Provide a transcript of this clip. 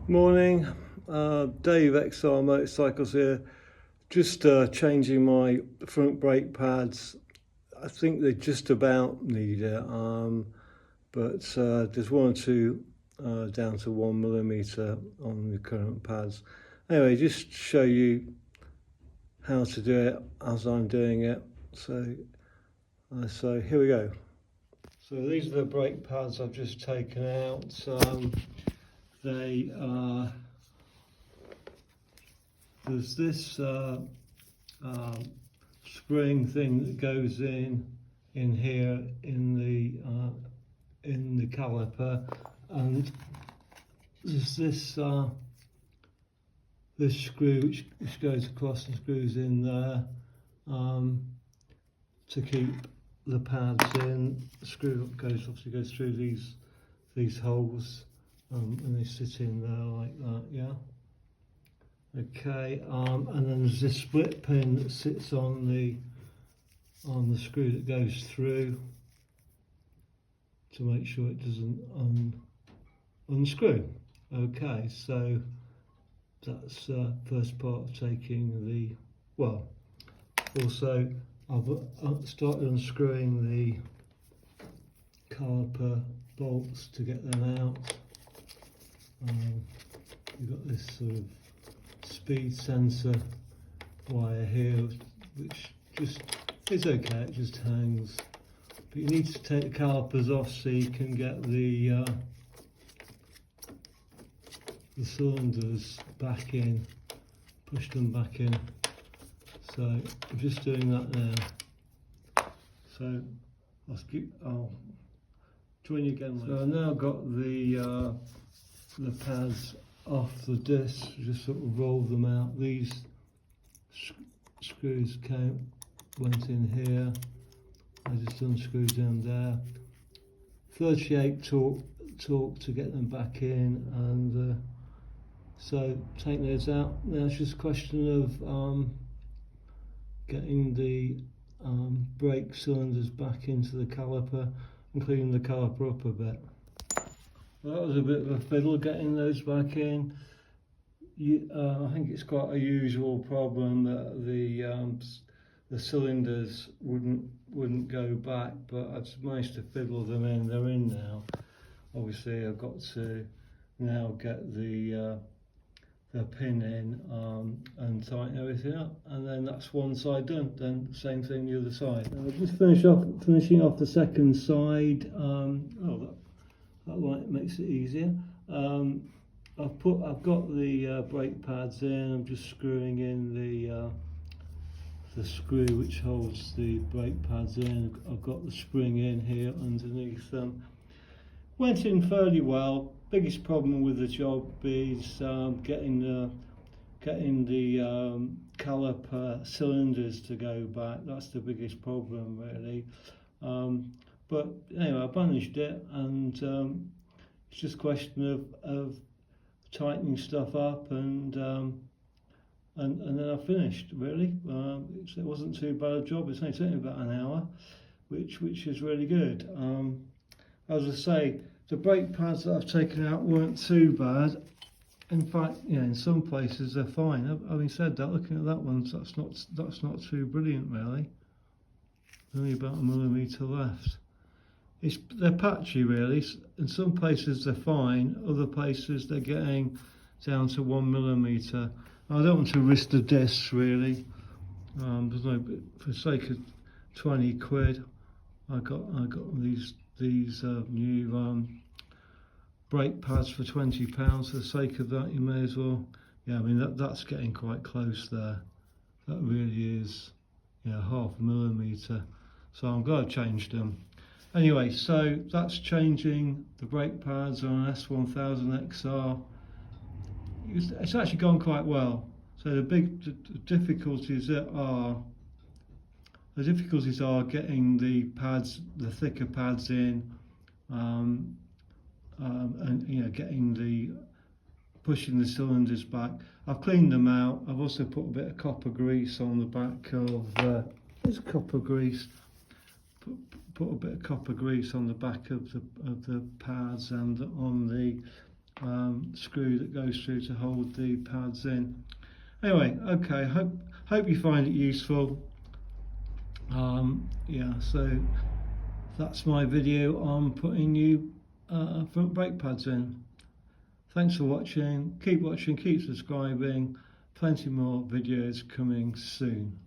Morning, Dave XR Motorcycles here. Just changing my front brake pads. I think they just about need it, but there's one or two down to 1mm on the current pads. Anyway, just to show you how to do it as I'm doing it. So here we go. So these are the brake pads I've just taken out. They are, there's this spring thing that goes in here in the caliper, and there's this this screw which goes across and screws in there to keep the pads in. The screw obviously goes through these holes. And they sit in there like that, yeah. Okay, and then there's this split pin that sits on the screw that goes through to make sure it doesn't unscrew. Okay, so that's first part of taking the, well, also I've started unscrewing the caliper bolts to get them out. You've got this sort of speed sensor wire here, which just is okay, it just hangs. But you need to take the calipers off so you can get the cylinders back in, push them back in. So I'm just doing that now. So I'll join you again later. So I've now got the pads off the disc, just sort of roll them out. These screws went in here. I just unscrewed them there. 38 torque to get them back in, and so take those out. Now it's just a question of getting the brake cylinders back into the caliper and cleaning the caliper up a bit. Well, that was a bit of a fiddle getting those back in. I think it's quite a usual problem that the cylinders wouldn't go back, but I've managed to fiddle them in. They're in now. Obviously, I've got to now get the pin in and tighten everything up, and then that's one side done. Then same thing the other side. I'll just finishing off the second side. That light makes it easier. I've got the brake pads in. I'm just screwing in the screw which holds the brake pads in. I've got the spring in here underneath them. Went in fairly well. Biggest problem with the job is getting the caliper cylinders to go back. That's the biggest problem, really. But anyway, I managed it, and it's just a question of tightening stuff up, and then I finished, really. It wasn't too bad a job. It's only taken about an hour, which is really good. As I say, the brake pads that I've taken out weren't too bad. In fact, in some places they're fine. Having said that, looking at that one, that's not too brilliant, really. Only about 1mm left. They're patchy, really. In some places they're fine, other places they're getting down to 1mm. I don't want to risk the discs, really. There's no, for the sake of 20 quid, I got these new brake pads for £20. For the sake of that, you may as well. Yeah, I mean that's getting quite close there. That really is, 0.5mm. So I'm glad I changed them. Anyway, so that's changing the brake pads on an S1000 XR. It's actually gone quite well. So the difficulties are getting the pads, the thicker pads in, and pushing the cylinders back. I've cleaned them out. I've also put a bit of copper grease on the back of there's copper grease. Put a bit of copper grease on the back of the pads and on the screw that goes through to hold the pads in. Anyway, okay, hope you find it useful. Yeah, so that's my video on putting new front brake pads in. Thanks for watching, keep subscribing, plenty more videos coming soon.